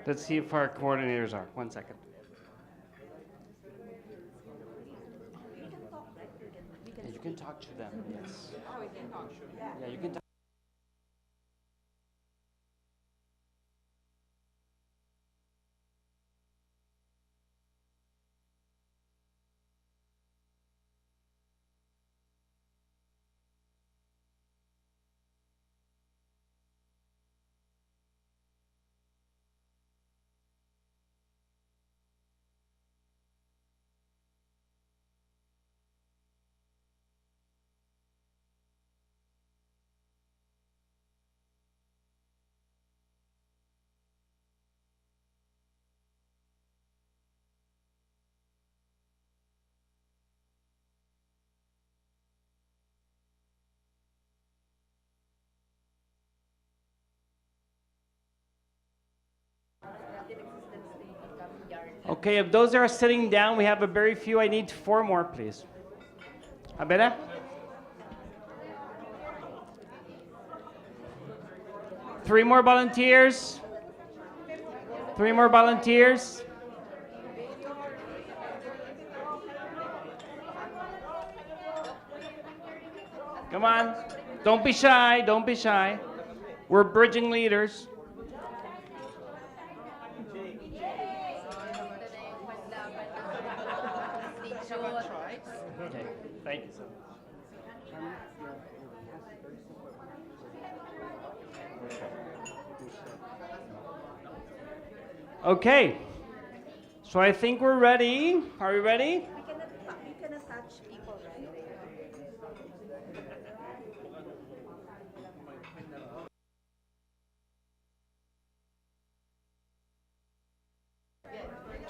Let's see if our coordinators are. 1 second. Yeah, you can talk to them, yes. Yeah, you can talk. Okay, of those that are sitting down, we have a very few. I need 4 more, please. Abela? Three more volunteers. 3 more volunteers. Come on. Don't be shy. Don't be shy. We're bridging leaders. Okay, thank you so much. Okay, so I think we're ready. Are we ready? We cannot touch people, right?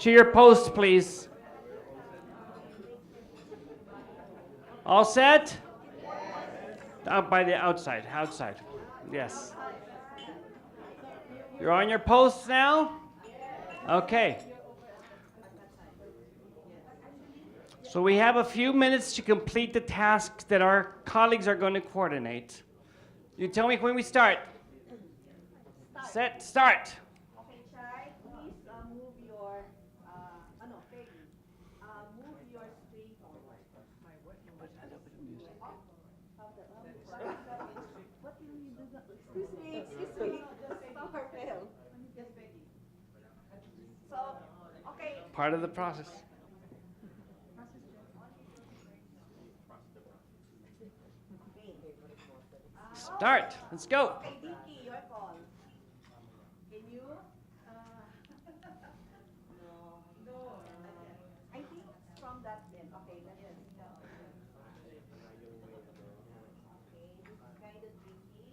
To your post, please. All set? Out by the outside, outside. Yes. You're on your posts now? Okay. So we have a few minutes to complete the tasks that our colleagues are going to coordinate. You tell me when we start. Set, start. Okay, Chai, please move your, Peggy, move your string forward. What do you do? Excuse me, star fell. Yes, Peggy. So, okay. Part of the process. Start. Let's go. Okay, Dinky, your call. Can you? No. I think from that then. Okay, let's go. Okay, this is kind of tricky.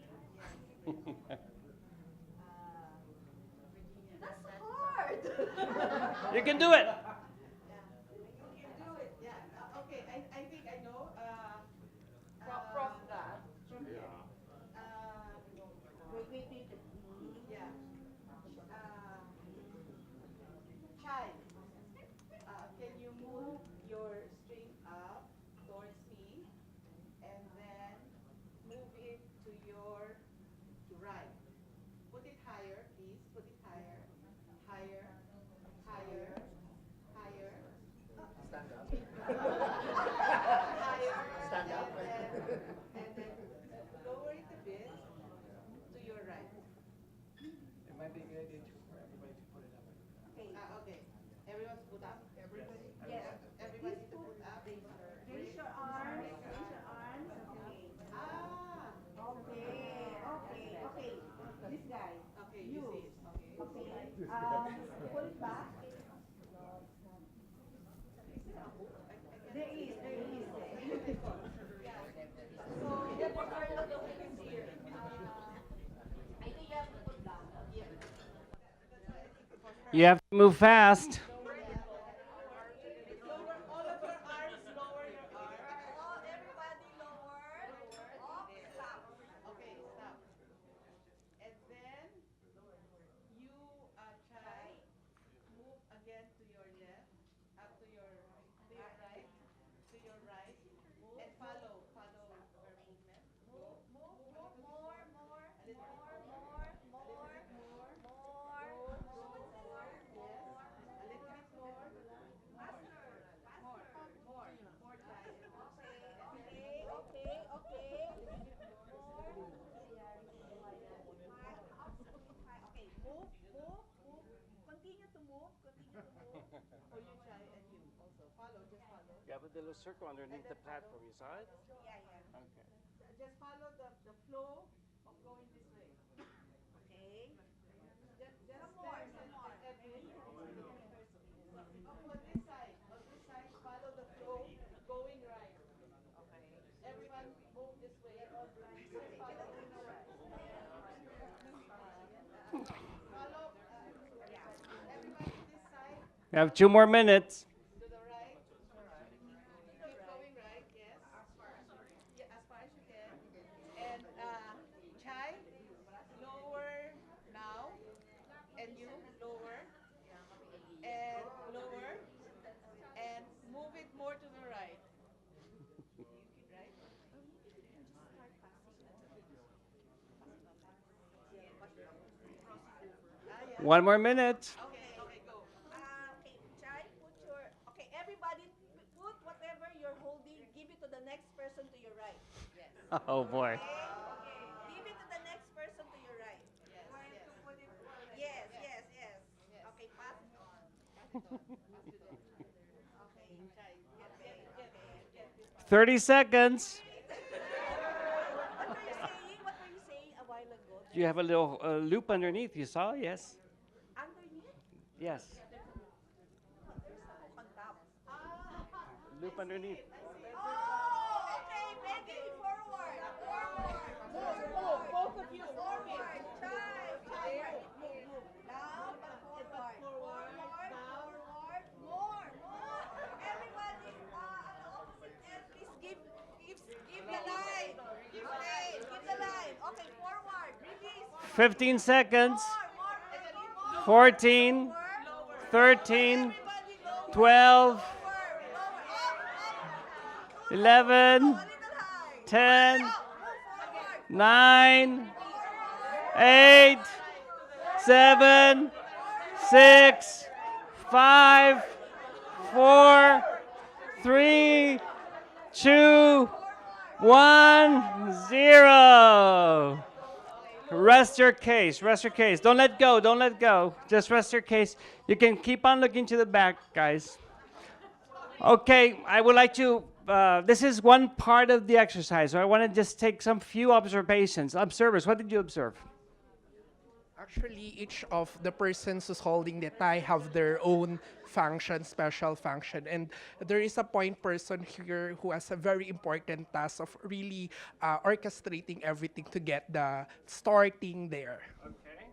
That's hard. You can do it. You can do it. Yeah. Okay. I think I know. From that. From here. Wait. Yeah. Chai, can you move your string up towards me and then move it to your right? Put it higher, please. Put it higher. Higher. Higher. Higher. Stand up. Higher. Stand up. And then lower it a bit to your right. It might be a good idea for everybody to put it up. Okay. Okay. Everyone's put up? Everybody? Yes. Everybody to put up? Raise your arms. Raise your arms. Okay. Okay. This guy. Okay, you see it. Okay. Pull it back. There is. Yeah. So, what are you looking here? I think you have to put down. Yeah. You have to move fast. Lower all of your arms, lower your arms. Oh, everybody lower. Stop. Okay, stop. And then you try move again to your left, up to your right, and follow her movement. Move more. A little more. For you, Chai, and you also. Follow, just follow. Yeah, but the little circle underneath the platform, you saw it? Yeah, yeah. Okay. Just follow the flow of going this way. Okay. Just more, some more. Edwin. On this side, follow the flow, going right. Okay. Everyone move this way. Just follow to the right. Follow, yeah. Everybody this side, We have 2 more minutes. to the right. Keep going right, yes. Yeah, as far as you can. And Chai, lower now. And you, lower. And lower. And move it more to the right. Right? Yeah. 1 more minute. Okay, go. Okay, Chai, okay, everybody put whatever you're holding, give it to the next person to your right. Yes. Oh boy. Okay. Give it to the next person to your right. Yes. Yes. Yes. Okay, pass it on. Pass it on. Okay, Chai, get this one. 30 seconds. What were you saying a while ago? You have a little loop underneath, you saw? Yes. Underneath? Yes. There's a hook on top. Loop underneath. Oh, okay, Becky, forward. Move, both of you. Forward, Chai. Move. Now, forward. More. Everybody, on the opposite end, please give the line. Okay, give the line. Okay, forward. Release. 15 seconds. More. 14, 13, 12, 11, 10, 9, 8, 7, 6, 5, 4, 3, 2, 1, 0. Rest your case. Don't let go. Just rest your case. You can keep on looking to the back, guys. Okay, I would like to, this is one part of the exercise, so I want to just take some few observations. Observers, what did you observe? Actually, each of the persons who's holding the tie have their own function, special function. And there is a point person here who has a very important task of really orchestrating everything to get the starting there. Okay.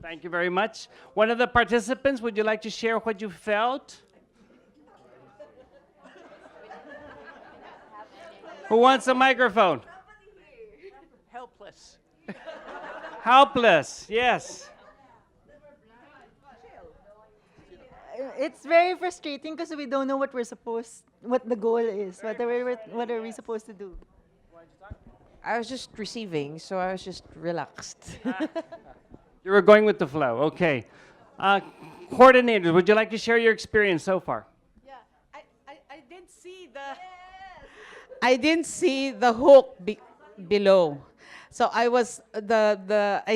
Thank you very much. One of the participants, would you like to share what you felt? Who wants a microphone? Helpless. Helpless, yes. It's very frustrating because we don't know what what the goal is. What are we supposed to do? I was just receiving, so I was just relaxed. You were going with the flow, okay. Coordinators, would you like to share your experience so far? Yeah, I didn't see the hook below. So I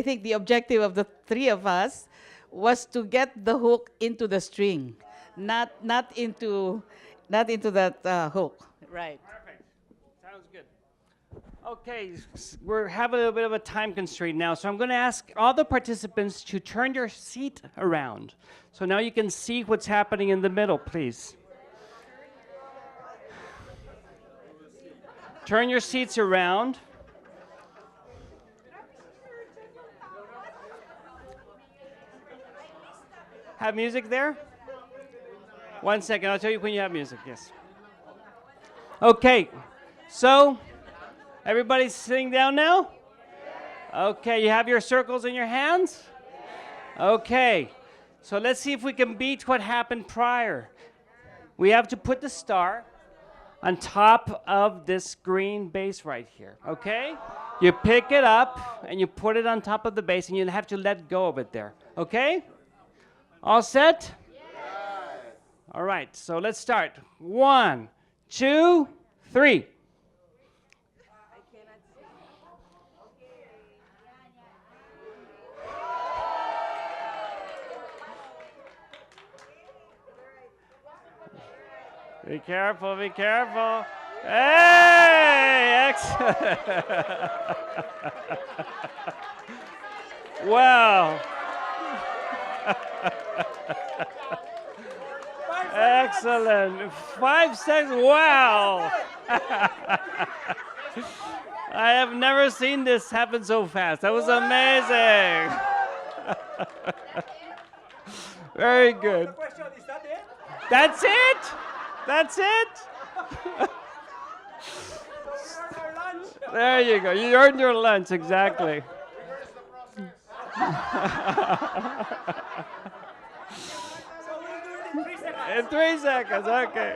think the objective of the three of us was to get the hook into the string, not into that hook. Right. Perfect. Sounds good. Okay, we're having a little bit of a time constraint now, so I'm going to ask all the participants to turn your seat around. So now you can see what's happening in the middle, please. Turn your seats around. Have music there? 1 second, I'll tell you when you have music, yes. Okay, so everybody's sitting down now? Okay, you have your circles in your hands? Okay, so let's see if we can beat what happened prior. We have to put the star on top of this green base right here, okay? You pick it up and you put it on top of the base and you have to let go of it there, okay? All set? Yes. All right, so let's start. 1, 2, 3. Be careful, be careful. Hey, excellent. Wow. Excellent. 5 seconds. Wow. I have never seen this happen so fast. That was amazing. Very good. That's it? That's it? There you go. You earned your lunch, exactly. In 3 seconds, okay.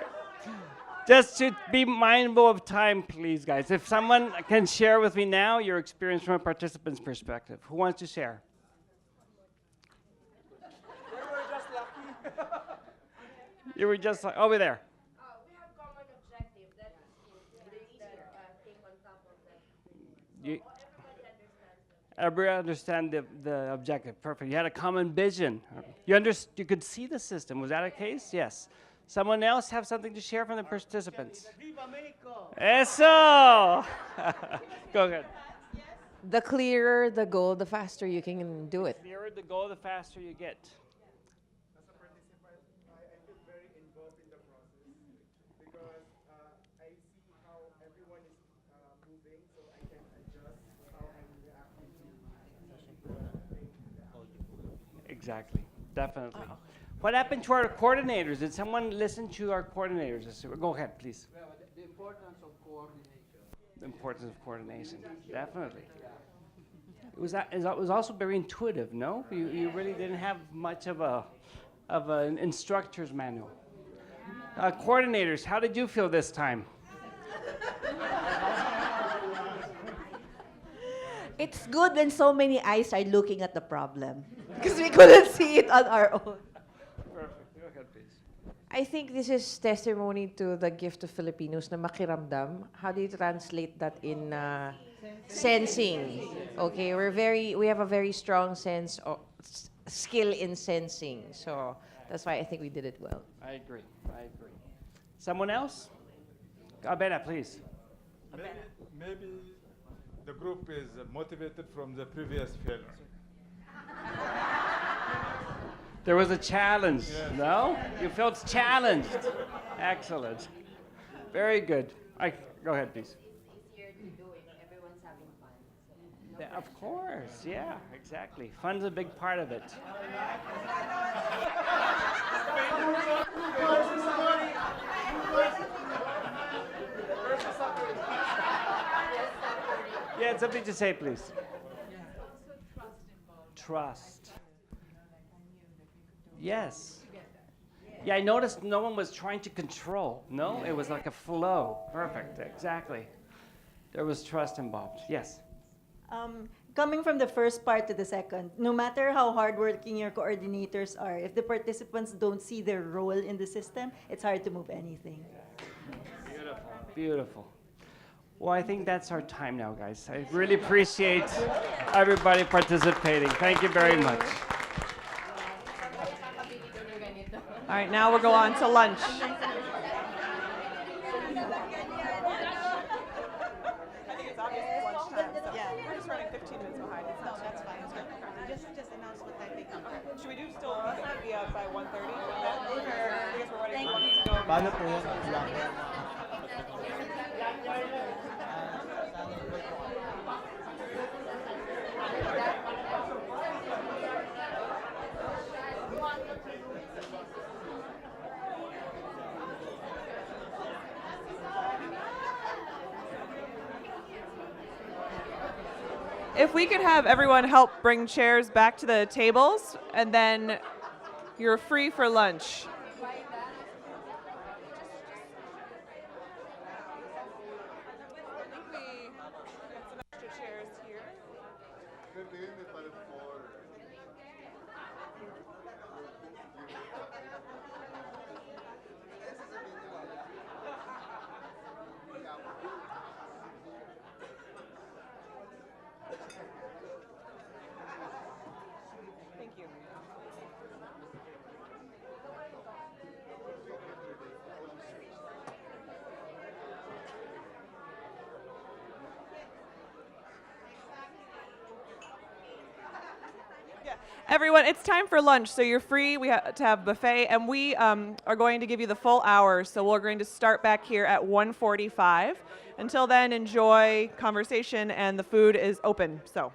Just to be mindful of time, please, guys. If someone can share with me now your experience from a participant's perspective. Who wants to share? You were just like, over there. We have common objective. That is the thing on top of that. You, Everybody everyone understands them. understand the objective. Perfect. You had a common vision. You could see the system. Was that a case? Yes. Someone else have something to share from the participants? Eso! Go ahead. The clearer the goal, the faster you can do it. The clearer the goal, the faster you get. As a participant, I feel very involved in the process because I see how everyone is moving, so I can adjust how I'm reacting to Exactly. Definitely. What happened to our coordinators? Did someone listen to our coordinators? Go ahead, please. Well, the importance of coordination. The importance of coordination. Definitely. It was also very intuitive, no? You really didn't have much of an instructor's manual. Coordinators, how did you feel this time? It's good when so many eyes are looking at the problem because we couldn't see it on our own. Perfect. Go ahead, please. I think this is testimony to the gift of Filipinos na makiramdam. How do you translate that in sensing? Okay, we have a very strong sense of skill in sensing. So that's why I think we did it well. I agree. Someone else? Abena, please. Maybe the group is motivated from the previous failure. There was a challenge, Yes. no? You felt challenged. Excellent. Very good. Go ahead, please. It's easier to do it. Everyone's having fun. So Yeah, of course, yeah, exactly. Fun's a big part of it. Yeah, something to say, please. Trust. Yes. Yeah, I noticed no one was trying to control. No, it was like a flow. Perfect, exactly. There was trust involved. Yes. Coming from the first part to the second, no matter how hardworking your coordinators are, if the participants don't see their role in the system, it's hard to move anything. Beautiful. Beautiful. Well, I think that's our time now, guys. I really appreciate everybody participating. Thank you very much. All right, now we'll go on to lunch. Should we do still be outside 1:30? Because we're running late. Paano po yan? If we could have everyone help bring chairs back to the tables, and then you're free for lunch. Everyone, it's time for lunch, so you're free. We have to have buffet, and we are going to give you the full hour, so we're going to start back here at 1:45. Until then, enjoy conversation, and the food is open, so.